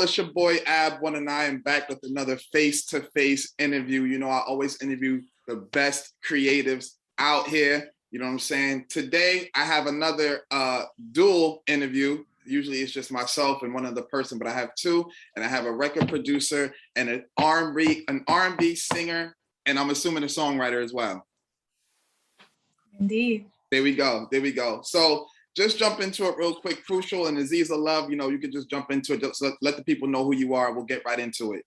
it's your boy Abwon, and I am back with another face-to-face interview. You know, I always interview the best creatives out here. You know what I'm saying? Today, I have another dual interview. Usually it's just myself and one other person, but I have two, and I have a record producer and an R&B singer, and I'm assuming a songwriter as well. Indeed. There we go. So just jump into it real quick. Krucial and Aziza Love, you know, you can just jump into it. Just let the people know who you are. We'll get right into it.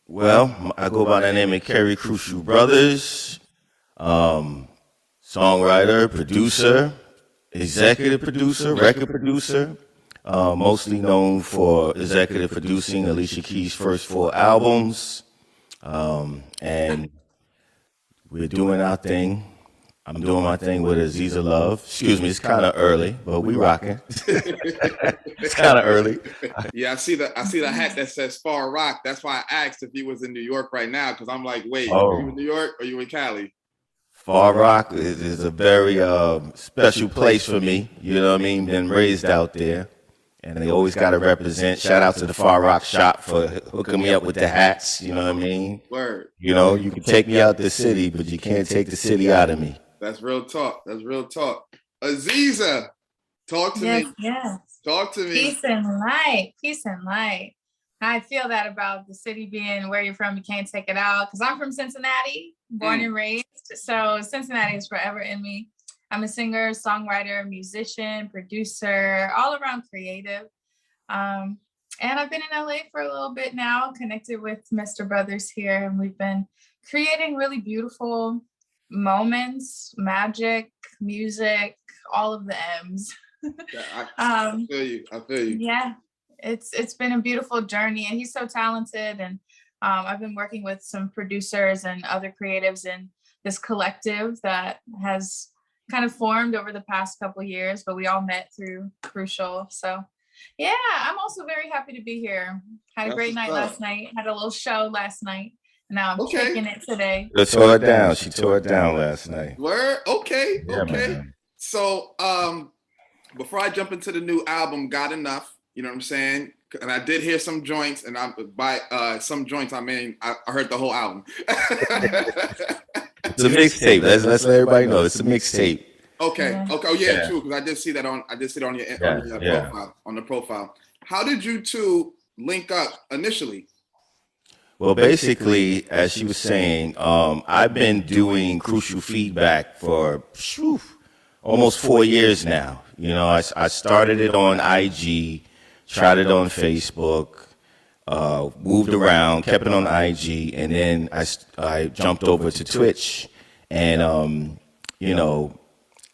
Well, I go by the name of Kerry Krucial Brothers, songwriter, producer, executive producer, record producer, mostly known for executive producing Alicia Keys' first 4 albums, and we're doing our thing. I'm doing my thing with Aziza Love. Excuse me, it's kind of early, but we rocking. It's kind of early. Yeah, I see the hat that says Far Rock. That's why I asked if he was in New York right now, because I'm like, wait, are you in New York or are you in Cali? Far Rock is a very special place for me. You know what I mean? Been raised out there, and they always got to represent. Shout out to the Far Rock shop for hooking me up with the hats. You know what I mean? Word. You know, you can take me out the city, but you can't take the city out of me. That's real talk. Aziza, talk to me. Yes. Talk to me. Peace and light. I feel that about the city being where you're from, you can't take it out. Because I'm from Cincinnati, born and raised. So Cincinnati is forever in me. I'm a singer, songwriter, musician, producer, all around creative. And I've been in LA for a little bit now, connected with Mr. Brothers here. And we've been creating really beautiful moments, magic, music, all of the M's. I feel you. Yeah, it's been a beautiful journey, and he's so talented. And I've been working with some producers and other creatives in this collective that has kind of formed over the past couple years, but we all met through Krucial. So yeah, I'm also very happy to be here. Had a great night last night. Had a little show last night. Now I'm taking it today. She tore it down. She tore it down last night. Word? Okay. Yeah, man. So before I jump into the new album, Got Enough, you know what I'm saying? And I did hear some joints, and by some joints, I mean I heard the whole album. It's a mixtape. Let's let everybody know it's a mixtape. Okay. Oh yeah, true. Because I did see it on your on the profile. How did you two link up initially? Well, basically, as she was saying, I've been doing Krucial feedback for almost 4 years now. You know, I started it on IG, tried it on Facebook, moved around, kept it on IG, and then I jumped over to Twitch, and you know,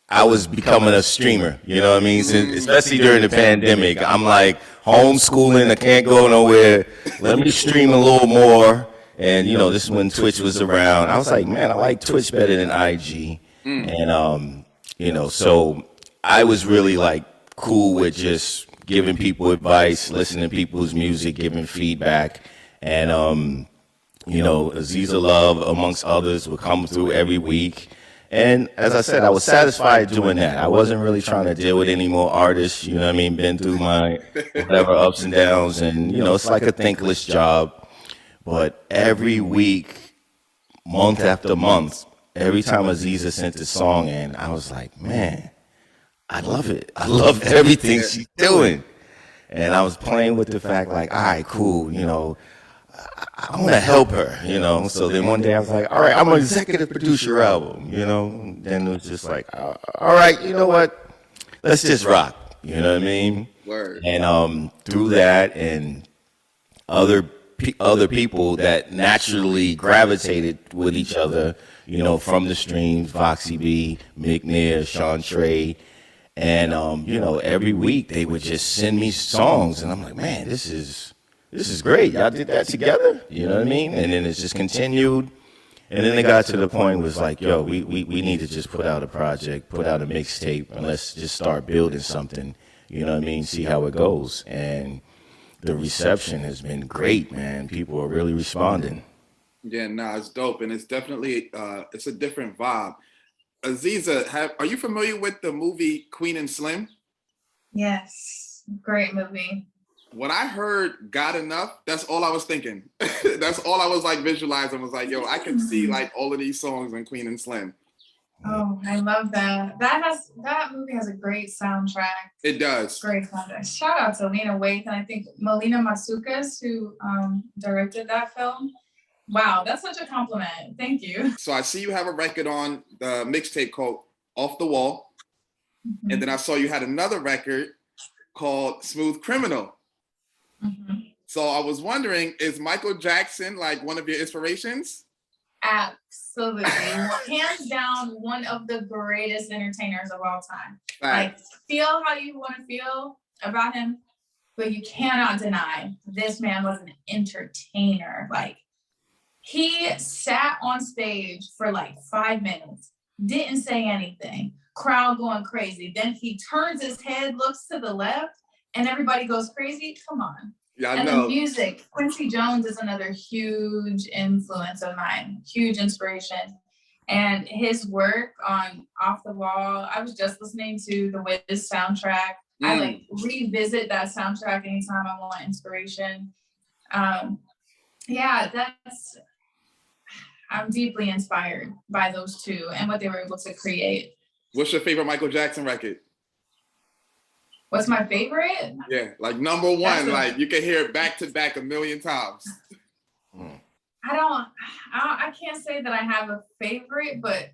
I was becoming a streamer, you know what I mean? Especially during the pandemic. I'm like homeschooling, I can't go nowhere. Let me stream a little more. And, you know, this is when Twitch was around. I was like, man, I like Twitch better than IG. And, you know, so I was really like cool with just giving people advice, listening to people's music, giving feedback. And, you know, Aziza Love, amongst others, would come through every week. And as I said, I was satisfied doing that. I wasn't really trying to deal with any more artists, you know what I mean? Been through my whatever ups and downs, and, you know, it's like a thankless job. But every week, month after month, every time Aziza sent a song in, I was like, man, I love it. I love everything she's doing. And I was playing with the fact like, all right, cool, you know, I want to help her, you know. So then one day I was like, all right, I'm an executive producer your album, you know. Then it was just like, all right, you know what? Let's just rock, you know what I mean? Word. And through that and other people that naturally gravitated with each other, you know, from the streams, Voxy B, McNair, Sean Trey, and you know, every week they would just send me songs, and I'm like, man, this is great. Y'all did that together, you know what I mean? And then it's just continued. And then it got to the point where it was like, yo, we need to just put out a project, put out a mixtape, and let's just start building something, you know what I mean? See how it goes. And the reception has been great, man. People are really responding. Yeah, it's dope. And it's definitely, it's a different vibe. Aziza, are you familiar with the movie Queen and Slim? Yes, great movie. When I heard "Got Enough," that's all I was thinking. That's all I was like visualizing. Was like, yo, I can see like all of these songs in Queen and Slim. Oh, I love that. That movie has a great soundtrack. It does. Great soundtrack. Shout out to Lena Waithe and I think Melina Matsoukas, who directed that film. Wow, that's such a compliment. Thank you. So I see you have a record on the mixtape called "Off the Wall," and then I saw you had another record called "Smooth Criminal." So I was wondering, is Michael Jackson like one of your inspirations? Absolutely. Hands down, one of the greatest entertainers of all time. Like, feel how you want to feel about him, but you cannot deny this man was an entertainer. Like, he sat on stage for like 5 minutes, didn't say anything, crowd going crazy. Then he turns his head, looks to the left, and everybody goes crazy. Come on. Yeah, I and know. the music, Quincy Jones is another huge influence of mine, huge inspiration. And his work on Off the Wall, I was just listening to the Wiz soundtrack. I like revisit that soundtrack anytime I want inspiration. Yeah, I'm deeply inspired by those two and what they were able to create. What's your favorite Michael Jackson record? What's my favorite? Yeah, like number one, like you can hear it back to back a million times. I can't say that I have a favorite, but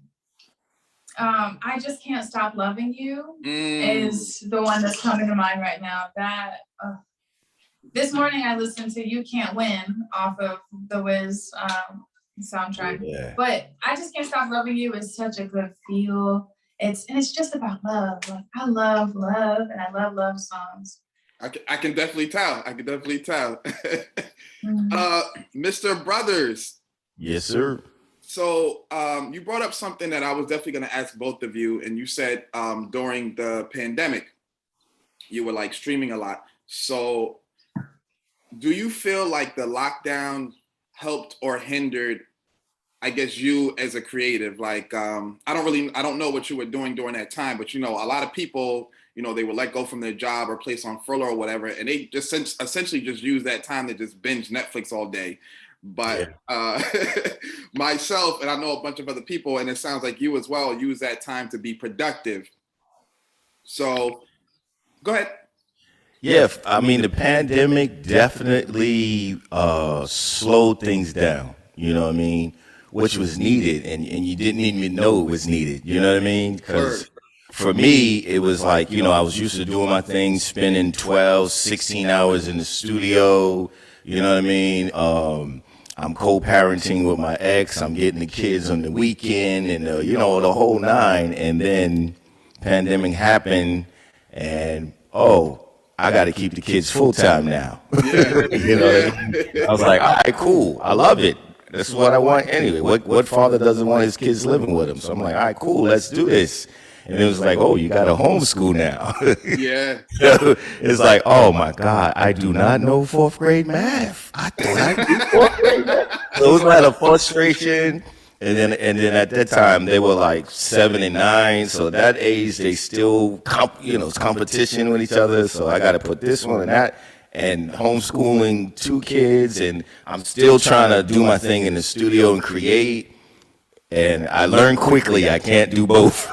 I Just Can't Stop Loving You is the one that's coming to mind right now. That this morning I listened to You Can't Win off of the Wiz soundtrack. Yeah. But I Just Can't Stop Loving You is such a good feel. It's just about love. Like, I love love and I love love songs. I can definitely tell. Mr. Brothers. Yes, sir. So you brought up something that I was definitely going to ask both of you. And you said during the pandemic, you were like streaming a lot. So do you feel like the lockdown helped or hindered, I guess, you as a creative? Like, I don't know what you were doing during that time, but, you know, a lot of people, you know, they were let go from their job or placed on furlough or whatever. And they just essentially just use that time to just binge Netflix all day. But myself, and I know a bunch of other people, and it sounds like you as well, use that time to be productive. So go ahead. Yeah, I mean, the pandemic definitely slowed things down, you know what I mean? Which was needed, and you didn't even know it was needed, you know what I mean? Because for me, it was like, you know, I was used to doing my thing, spending 12, 16 hours in the studio, you know what I mean? I'm co-parenting with my ex, I'm getting the kids on the weekend, and, you know, the whole nine, and then pandemic happened, and, I got to keep the kids full-time now. You know what I mean? I was like, all right, cool, I love it. This is what I want anyway. What father doesn't want his kids living with him? So I'm like, all right, cool, let's do this. And it was like, oh, you got to homeschool now. Yeah. It's like, oh my God, I do not know fourth grade math. I thought I knew fourth grade math. So it was like a frustration. And then at that time they were like 7 and 9. So at that age they still it's competition with each other. So I got to put this one and that. And homeschooling 2 kids, and I'm still trying to do my thing in the studio and create. And I learned quickly I can't do both.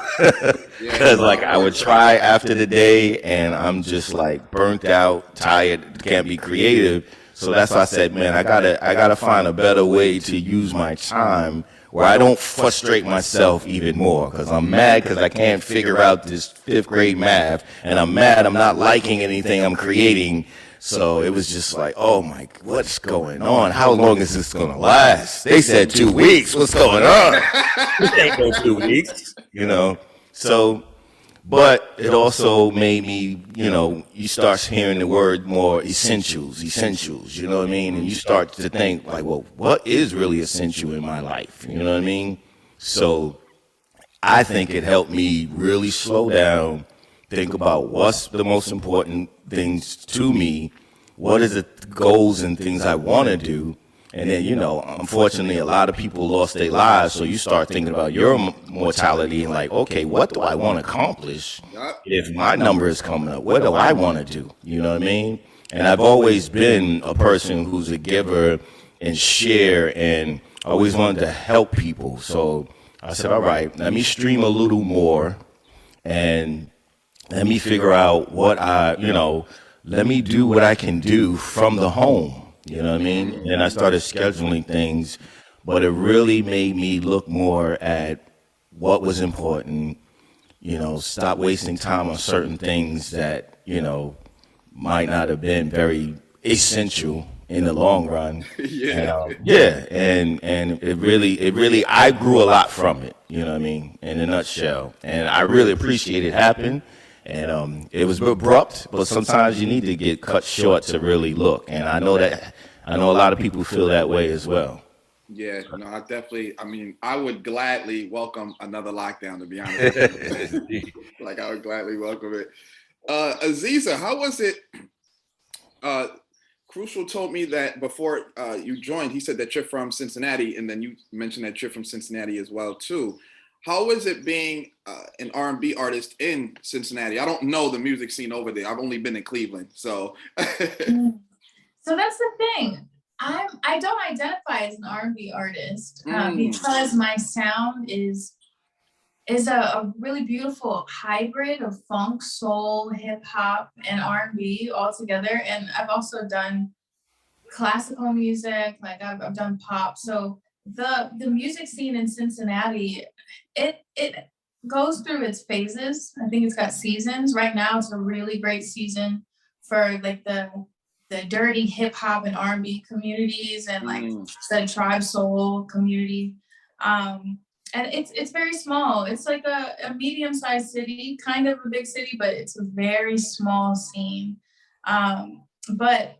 Because like I would try after the day, and I'm just like burnt out, tired, can't be creative. So that's why I said, man, I gotta find a better way to use my time where I don't frustrate myself even more. Because I'm mad because I can't figure out this 5th grade math, and I'm mad I'm not liking anything I'm creating. So it was just like, oh my, what's going on? How long is this gonna last? They said 2 weeks. What's going on? It ain't no 2 weeks, you know. So, but it also made me, you know, you start hearing the word more essentials, you know what I mean? And you start to think like, well, what is really essential in my life? You know what I mean? So I think it helped me really slow down, think about what's the most important things to me, what is the goals and things I want to do. And then, you know, unfortunately, a lot of people lost their lives. So you start thinking about your mortality and like, okay, what do I want to accomplish if my number is coming up? What do I want to do? You know what I mean? And I've always been a person who's a giver and share, and always wanted to help people. So I said, all right, let me stream a little more and let me figure out what let me do what I can do from the home. You know what I mean? And then I started scheduling things, but it really made me look more at what was important, stop wasting time on certain things that, might not have been very essential in the long run. And it really, I grew a lot from it, you know what I mean, in a nutshell. And I really appreciate it happened. And it was abrupt, but sometimes you need to get cut short to really look. And I know a lot of people feel that way as well. Yeah, no, I would gladly welcome another lockdown, to be honest with you. Like, I would gladly welcome it. Aziza, how was it? Krucial told me that before you joined, he said that you're from Cincinnati, and then you mentioned that you're from Cincinnati as well, too. How is it being an R&B artist in Cincinnati? I don't know the music scene over there. I've only been in Cleveland, so. So that's the thing. I don't identify as an R&B artist because my sound is a really beautiful hybrid of funk, soul, hip hop, and R&B all together. And I've also done classical music, like I've done pop. So the music scene in Cincinnati, it goes through its phases. I think it's got seasons. Right now, it's a really great season for like the dirty hip hop and R&B communities and like the tribe soul community. And it's very small. It's like a medium-sized city, kind of a big city, but it's a very small scene. But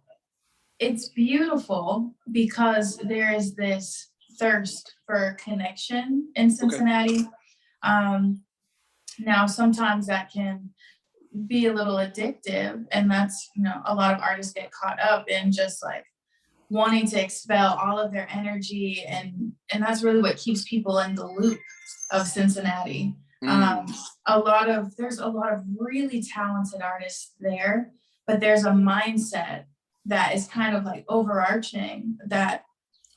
it's beautiful because there is this thirst for connection in Cincinnati. Okay. Now, sometimes that can be a little addictive, and that's, a lot of artists get caught up in just like wanting to expel all of their energy, and that's really what keeps people in the loop of Cincinnati. There's a lot of really talented artists there, but there's a mindset that is kind of like overarching that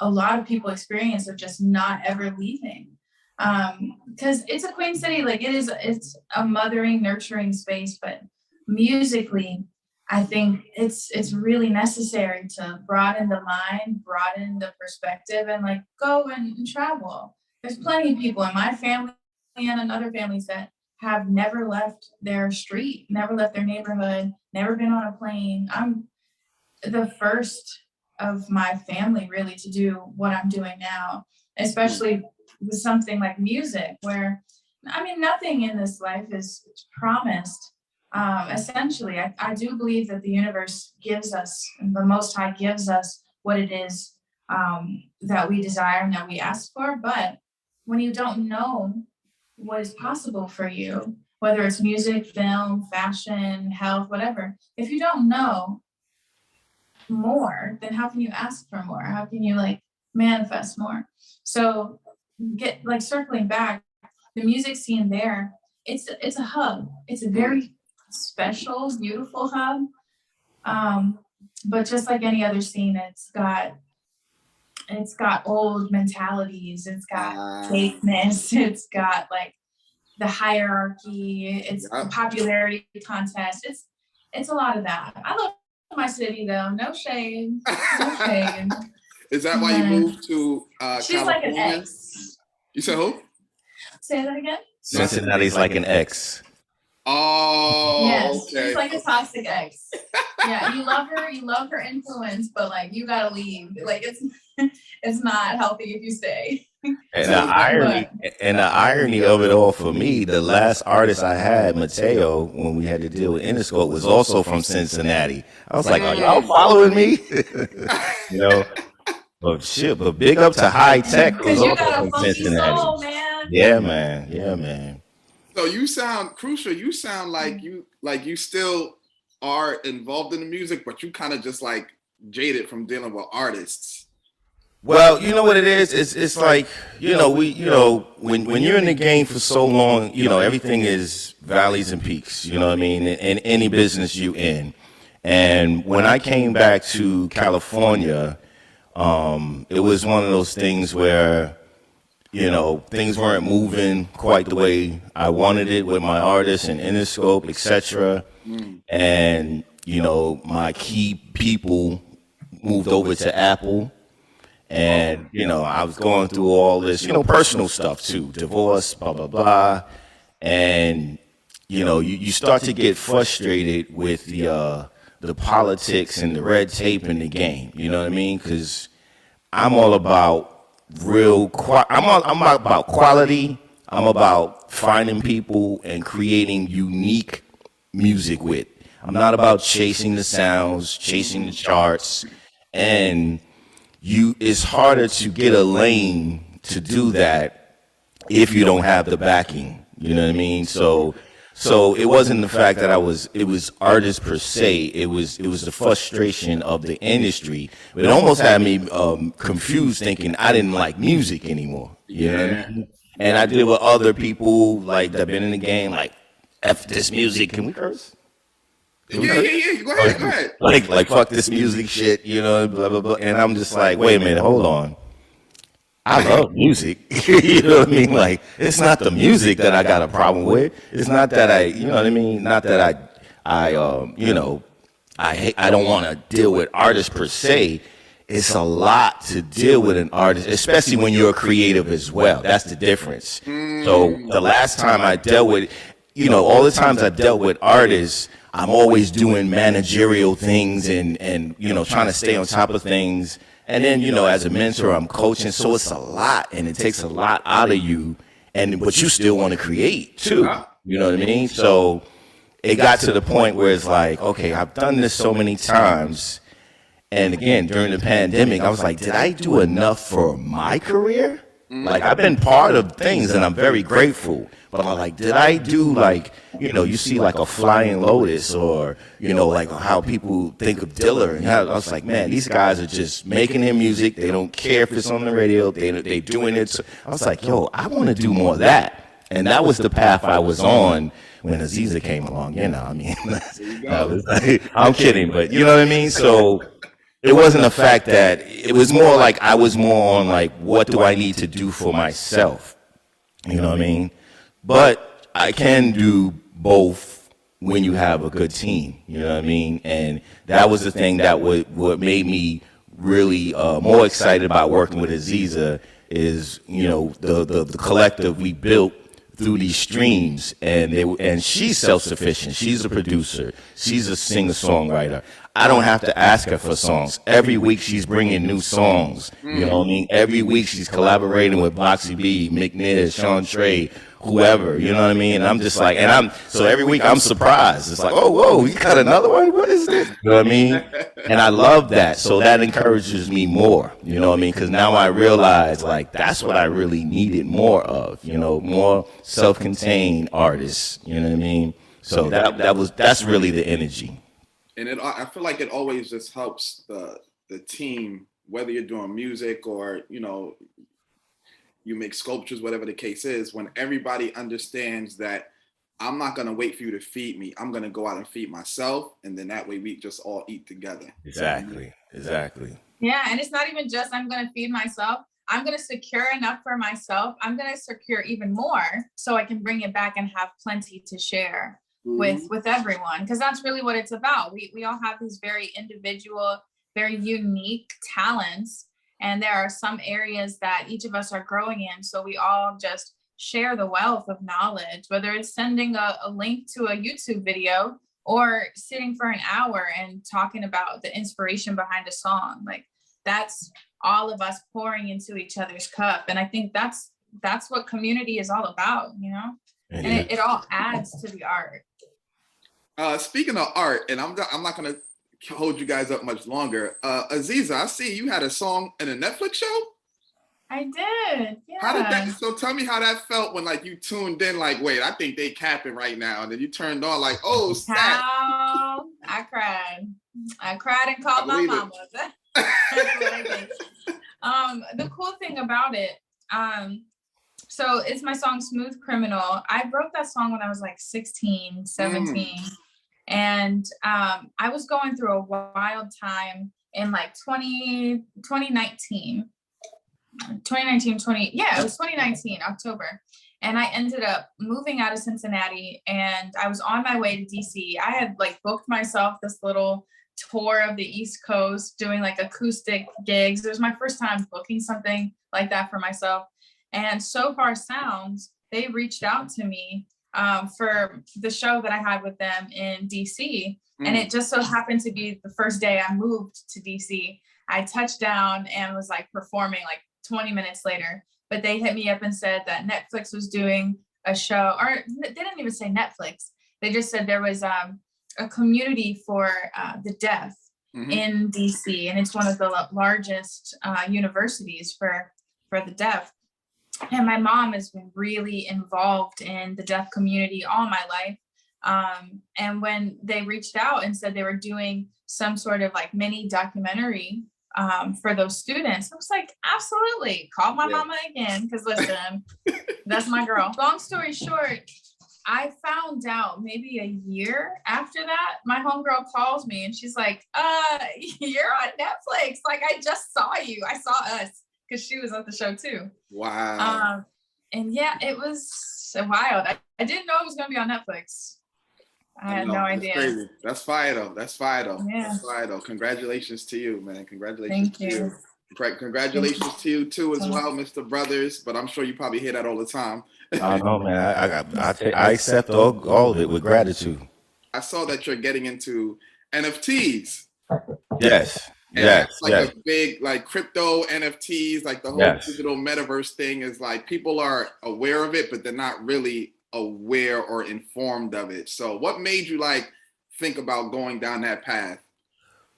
a lot of people experience of just not ever leaving. Because it's a queen city, like it's a mothering, nurturing space, but musically, I think it's really necessary to broaden the mind, broaden the perspective, and like go and travel. There's plenty of people in my family and in other families that have never left their street, never left their neighborhood, never been on a plane. I'm the first of my family really to do what I'm doing now, especially with something like music, where, nothing in this life is promised. Essentially, I do believe that the universe gives us, and the Most High gives us what it is that we desire and that we ask for. But when you don't know what is possible for you, whether it's music, film, fashion, health, whatever, if you don't know more, then how can you ask for more? How can you manifest more? So circling back, the music scene there, it's a hub. It's a very special, beautiful hub. But just like any other scene, it's got old mentalities, it's got fakeness, it's got the hierarchy, it's a popularity contest. It's a lot of that. I love my city though, no shade. No shade. Is that why you moved to she's California? Like an ex. You said who? Say that again? Cincinnati's like an ex. Oh, yes, okay. She's like a toxic ex. Yeah, you love her influence, but you gotta leave. It's not healthy if you stay. And the irony of it all for me, the last artist I had, Mateo, when we had to deal with Interscope, was also from Cincinnati. I was like, are y'all following me? But big up to High Tech, who's also from Cincinnati. Soul, man. Yeah, man. So you sound Krucial. You sound like you still are involved in the music, but you kind of just jaded from dealing with artists. Well, you know what it is? It's like, when you're in the game for so long, everything is valleys and peaks, you know what I mean? In any business you in. And when I came back to California, it was one of those things where, you know, things weren't moving quite the way I wanted it with my artists and Interscope, etc. And, you know, my key people moved over to Apple. And, you know, I was going through all this, you know, personal stuff too, divorce, blah, blah, blah. And, you know, you start to get frustrated with the politics and the red tape in the game. You know what I mean? Because I'm all about I'm about quality. I'm about finding people and creating unique music with. I'm not about chasing the sounds, chasing the charts. And it's harder to get a lane to do that if you don't have the backing. You know what I mean? So it wasn't the fact that it was artists per se. It was the frustration of the industry. It almost had me confused, thinking I didn't like music anymore. You know what I mean? And I did with other people like that been in the game, like F this music. Can we curse? Yeah. Go ahead. Like fuck this music shit, you know, blah blah blah. And I'm just like, wait a minute, hold on. I love music. You know what I mean? Like, it's not the music that I got a problem with. It's not that you know what I mean? Not that you know, I don't want to deal with artists per se. It's a lot to deal with an artist, especially when you're a creative as well. That's the difference. So the last time I dealt with, you know, all the times I dealt with artists, I'm always doing managerial things and you know, trying to stay on top of things. And then, you know, as a mentor, I'm coaching. So it's a lot, and it takes a lot out of you. But you still want to create too. You know what I mean? So it got to the point where it's like, okay, I've done this so many times. And again, during the pandemic, I was like, did I do enough for my career? Like, I've been part of things, and I'm very grateful. But I'm like, did I do, like, you know, you see like a Flying Lotus, or, you know, like how people think of Diller. And I was like, man, these guys are just making their music. They don't care if it's on the radio. They doing it. So I was like, yo, I want to do more of that. And that was the path I was on when Aziza came along. You know, I mean, I'm kidding, but you know what I mean? So it wasn't a fact that it was more like I was more on like, what do I need to do for myself? You know what I mean? But I can do both when you have a good team. You know what I mean? And that was the thing that what made me really more excited about working with Aziza is, you know, the collective we built through these streams, and she's self-sufficient. She's a producer. She's a singer-songwriter. I don't have to ask her for songs. Every week she's bringing new songs. You know what I mean? Every week she's collaborating with Boxy B, McNiz, Sean Trey, whoever. You know what I mean? And I'm just like, so every week I'm surprised. It's like, oh, whoa, you got another one? What is this? You know what I mean? And I love that. So that encourages me more. You know what I mean? Because now I realize, like, that's what I really needed more of. You know, more self-contained artists. You know what I mean? So that's really the energy. And I feel like it always just helps the team, whether you're doing music or, you know, you make sculptures, whatever the case is, when everybody understands that I'm not going to wait for you to feed me. I'm going to go out and feed myself. And then that way we just all eat together. Exactly. Yeah. And it's not even just I'm going to feed myself. I'm going to secure enough for myself. I'm going to secure even more so I can bring it back and have plenty to share with everyone, because that's really what it's about. We all have these very individual, very unique talents, and there are some areas that each of us are growing in, so we all just share the wealth of knowledge, whether it's sending a link to a YouTube video or sitting for an hour and talking about the inspiration behind a song. Like, that's all of us pouring into each other's cup, and I think that's what community is all about, you know. And it all adds to the art. Speaking of art, and I'm not going to hold you guys up much longer. Aziza, I see you had a song in a Netflix show. I did. Yeah. How did that? So tell me how that felt when, like, you tuned in, like, wait, I think they capping right now, and then you turned on, like, oh, snap. I cried and called my mama. That's what I did. The cool thing about it, so it's my song Smooth Criminal. I wrote that song when I was like 16, 17. And I was going through a wild time in like 2019, it was 2019, October. And I ended up moving out of Cincinnati, and I was on my way to DC. I had like booked myself this little tour of the East Coast, doing like acoustic gigs. It was my first time booking something like that for myself. And So Far Sounds, they reached out to me for the show that I had with them in DC. And it just so happened to be the first day I moved to DC. I touched down and was like performing like 20 minutes later. But they hit me up and said that Netflix was doing a show, or they didn't even say Netflix. They just said there was a community for the deaf in DC, and it's one of the largest universities for the deaf. And my mom has been really involved in the deaf community all my life. And when they reached out and said they were doing some sort of like mini documentary for those students, I was like, absolutely, call my mama again, because listen, that's my girl. Long story short, I found out maybe a year after that, my homegirl calls me and she's like, you're on Netflix. Like, I just saw you. I saw us, because she was at the show too. Wow. And yeah, it was wild. I didn't know it was going to be on Netflix. I had no idea. Crazy. That's fire though. Yeah. That's fire though. Congratulations to you, man. Congratulations to you. Congratulations to you too as well, Mr. Brothers. But I'm sure you probably hear that all the time. I know, man. I accept all of it with gratitude. I saw that you're getting into NFTs. Yes. It's like a big like crypto NFTs, like the whole digital metaverse thing is like people are aware of it, but they're not really aware or informed of it. So what made you like think about going down that path?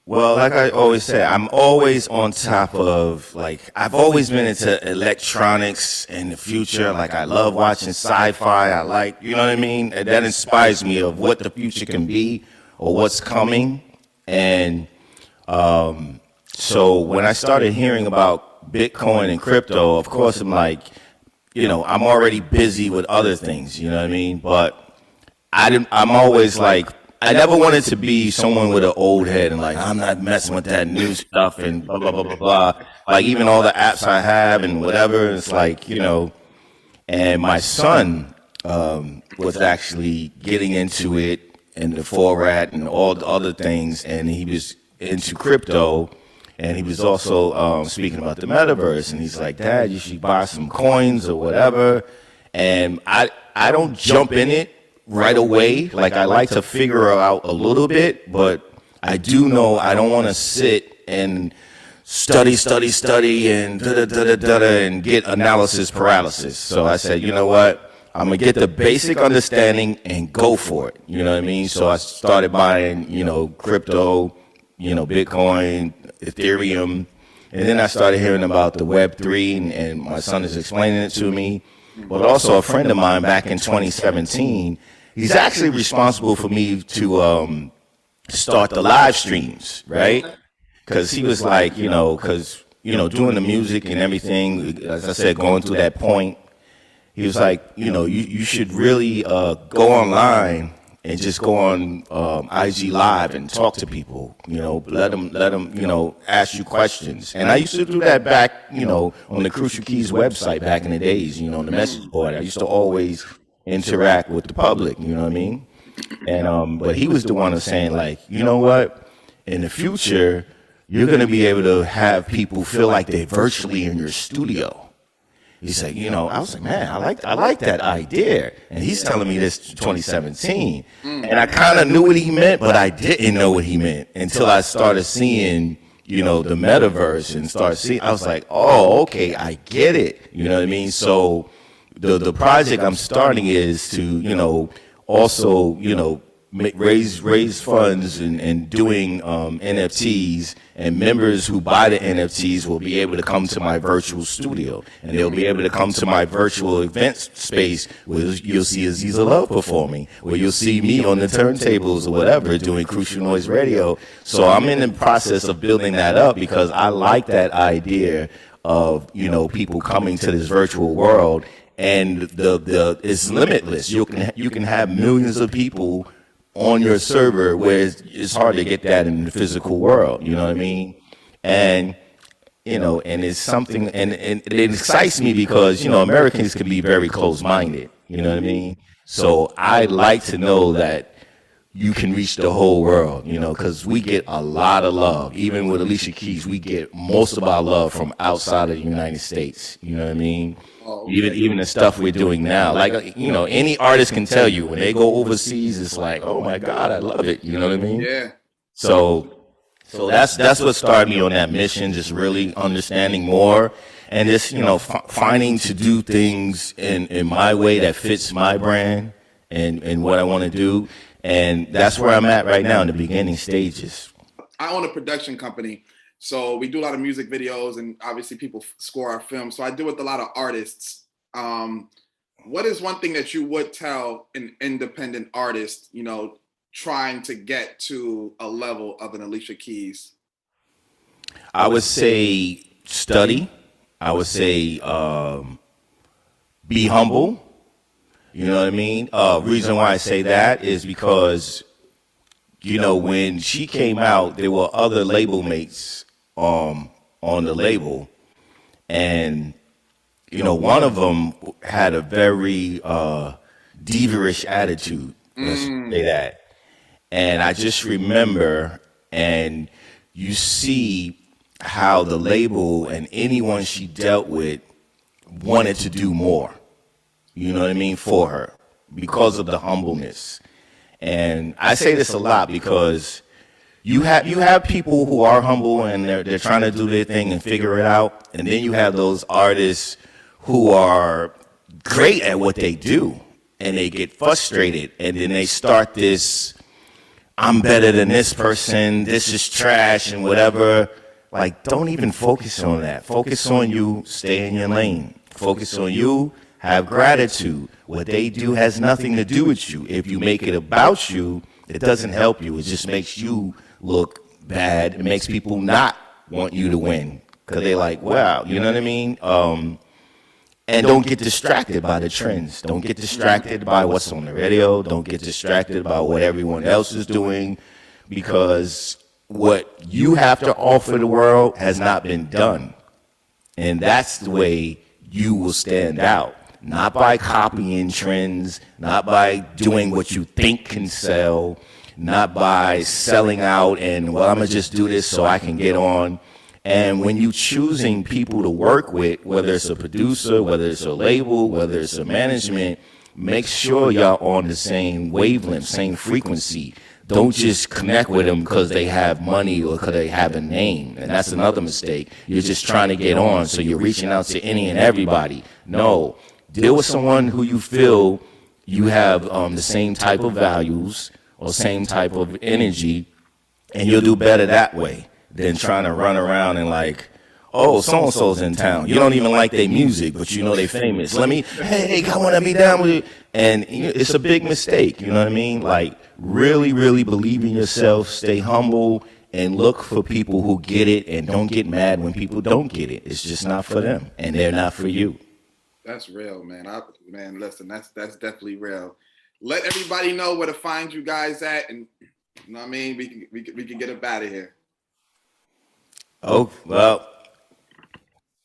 Well, like I always say, I'm always on top of, like, I've always been into electronics in the future. Like, I love watching sci-fi. I like, you know what I mean? And that inspires me of what the future can be or what's coming. And so when I started hearing about Bitcoin and crypto, of course, I'm like, you know, I'm already busy with other things, you know what I mean? But I'm always like, I never wanted to be someone with an old head and like, I'm not messing with that new stuff and blah, blah, blah, blah, blah. Like even all the apps I have and whatever, it's like, you know, and my son was actually getting into it and the Forat and all the other things. And he was into crypto. And he was also speaking about the metaverse, and he's like, Dad, you should buy some coins or whatever. And I don't jump in it right away. Like, I like to figure out a little bit, but I do know I don't want to sit and study and and get analysis paralysis. So I said, you know what? I'm going to get the basic understanding and go for it. You know what I mean? So I started buying, you know, crypto, you know, Bitcoin, Ethereum, and then I started hearing about the Web3, and my son is explaining it to me. But also a friend of mine back in 2017, he's actually responsible for me to start the live streams, right? Because he was like, you know, doing the music and everything, as I said, going through that point, he was like, you know, you should really go online and just go on IG Live and talk to people, you know, let them, you know, ask you questions. And I used to do that back, you know, on the Crucial Keys website back in the days, you know, on the message board. I used to always interact with the public, you know what I mean? And, but he was the one who was saying like, you know what, in the future, you're going to be able to have people feel like they're virtually in your studio. He said, you know, I was like, man, I like that idea. And he's telling me this 2017. And I kind of knew what he meant, but I didn't know what he meant until I started seeing, you know, the metaverse and started seeing, I was like, oh, okay, I get it. You know what I mean? So the project I'm starting is to, you know, also, you know, raise funds and doing NFTs, and members who buy the NFTs will be able to come to my virtual studio, and they'll be able to come to my virtual event space where you'll see Aziza Love performing, where you'll see me on the turntables or whatever doing Crucial Noise Radio. So I'm in the process of building that up because I like that idea of, you know, people coming to this virtual world, and the it's limitless. You can have millions of people on your server, where it's hard to get that in the physical world. You know what I mean? And and it's something, and it excites me because Americans can be very close-minded. You know what I mean? So I like to know that you can reach the whole world, because we get a lot of love. Even with Alicia Keys, we get most of our love from outside of the United States. You know what I mean? Oh, okay. Even the stuff we're doing now. Like, any artist can tell you when they go overseas, it's like, oh my God, I love it. You know what I mean? Yeah. So that's what started me on that mission, just really understanding more and just, finding to do things in my way that fits my brand and what I want to do. And that's where I'm at right now in the beginning stages. I own a production company, so we do a lot of music videos, and obviously people score our films. So I do with a lot of artists. What is one thing that you would tell an independent artist, trying to get to a level of an Alicia Keys? I would say study. I would say be humble. You know what I mean? Reason why I say that is because, when she came out, there were other label mates on the label. And, one of them had a very diva-ish attitude. Let's say that. And I just remember, and you see how the label and anyone she dealt with wanted to do more. You know what I mean, for her, because of the humbleness. And I say this a lot because you have people who are humble and they're trying to do their thing and figure it out. And then you have those artists who are great at what they do and they get frustrated and then they start this, I'm better than this person, this is trash and whatever. Like, don't even focus on that. Focus on you, stay in your lane. Focus on you. Have gratitude. What they do has nothing to do with you. If you make it about you, it doesn't help you. It just makes you look bad. It makes people not want you to win because they're like, wow, you know what I mean? And don't get distracted by the trends. Don't get distracted by what's on the radio. Don't get distracted by what everyone else is doing, because what you have to offer the world has not been done. And that's the way you will stand out. Not by copying trends, not by doing what you think can sell, not by selling out and, well, I'm going to just do this so I can get on. And when you choosing people to work with, whether it's a producer, whether it's a label, whether it's a management, make sure y'all on the same wavelength, same frequency. Don't just connect with them because they have money or because they have a name. And that's another mistake. You're just trying to get on, so you're reaching out to any and everybody. No. Deal with someone who you feel you have the same type of values or same type of energy, and you'll do better that way than trying to run around and like, oh, so-and-so's in town. You don't even like their music, but you know they famous. Hey, I want to be down with you. And it's a big mistake, you know what I mean? Like, really, really believe in yourself, stay humble, and look for people who get it, and don't get mad when people don't get it. It's just not for them, and they're not for you. That's real, man. Listen, that's definitely real. Let everybody know where to find you guys at, and you know what I mean? We can get up out of here. Oh, well,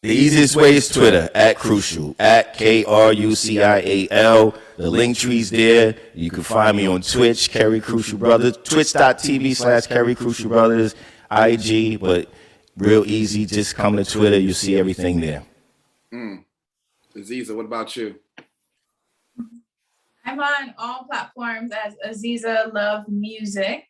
the easiest way is Twitter, at Krucial, at Krucial. The link tree's there. You can find me on Twitch, Kerry Krucial Brothers, twitch.tv/Kerry Krucial Brothers, IG, but real easy. Just come to Twitter. You'll see everything there. Aziza, what about you? I'm on all platforms as Aziza Love Music,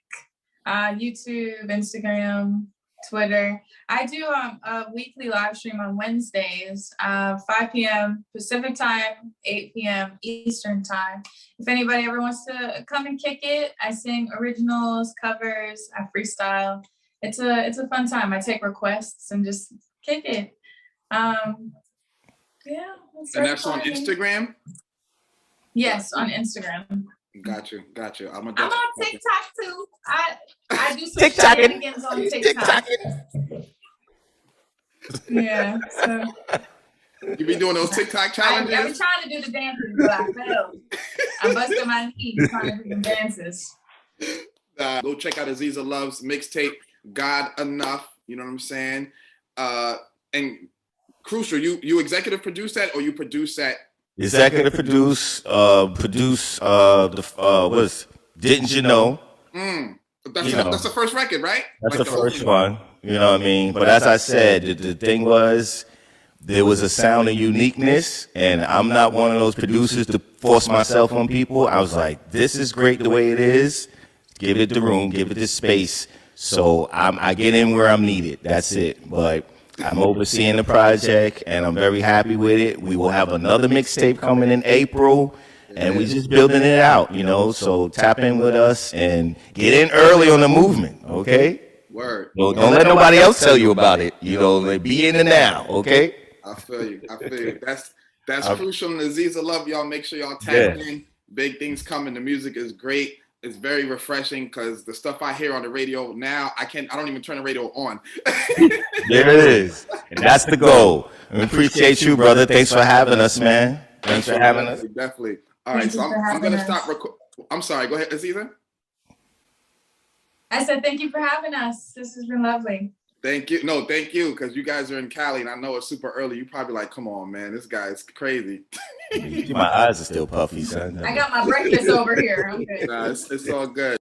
YouTube, Instagram, Twitter. I do a weekly live stream on Wednesdays, 5 p.m. Pacific time, 8 p.m. Eastern time. If anybody ever wants to come and kick it, I sing originals, covers, I freestyle. It's a fun time. I take requests and just kick it. Yeah. And that's on Instagram? Yes, on Instagram. Got you. I'm on TikTok too. I do some shenanigans on TikTok. Yeah. So you be doing those TikTok challenges? I was trying to do the dances, but I failed. I busted my knee trying to do the dances. Go check out Aziza Love's mixtape, God Enough. You know what I'm saying? And Crucial, you executive produce that, or you produce that? Executive produce what is Didn't You Know? That's the first record, right? That's like the first one. You know what I mean? But as I said, the thing was, there was a sound of uniqueness, and I'm not one of those producers to force myself on people. I was like, this is great the way it is. Give it the room, give it the space. So I get in where I'm needed. That's it. But I'm overseeing the project, and I'm very happy with it. We will have another mixtape coming in April, and we just building it out, you know. So tap in with us and get in early on the movement, okay? Word. So don't let nobody else tell you about it. You know, like, be in the now, okay? I feel you. That's Crucial and Aziza Love. Y'all make sure y'all tap in. Big things coming. The music is great. It's very refreshing because the stuff I hear on the radio now, I don't even turn the radio on. There it is. And that's the goal. We appreciate you, brother. Thanks for having us, man. Thanks for having us. Definitely. All right, so I'm going to stop. I'm sorry. Go ahead, Aziza. I said thank you for having us. This has been lovely. Thank you. No, thank you, because you guys are in Cali, and I know it's super early. You probably like, come on, man, this guy's crazy. My eyes are still puffy, son. I got my breakfast over here. I'm good. Nah, it's all good.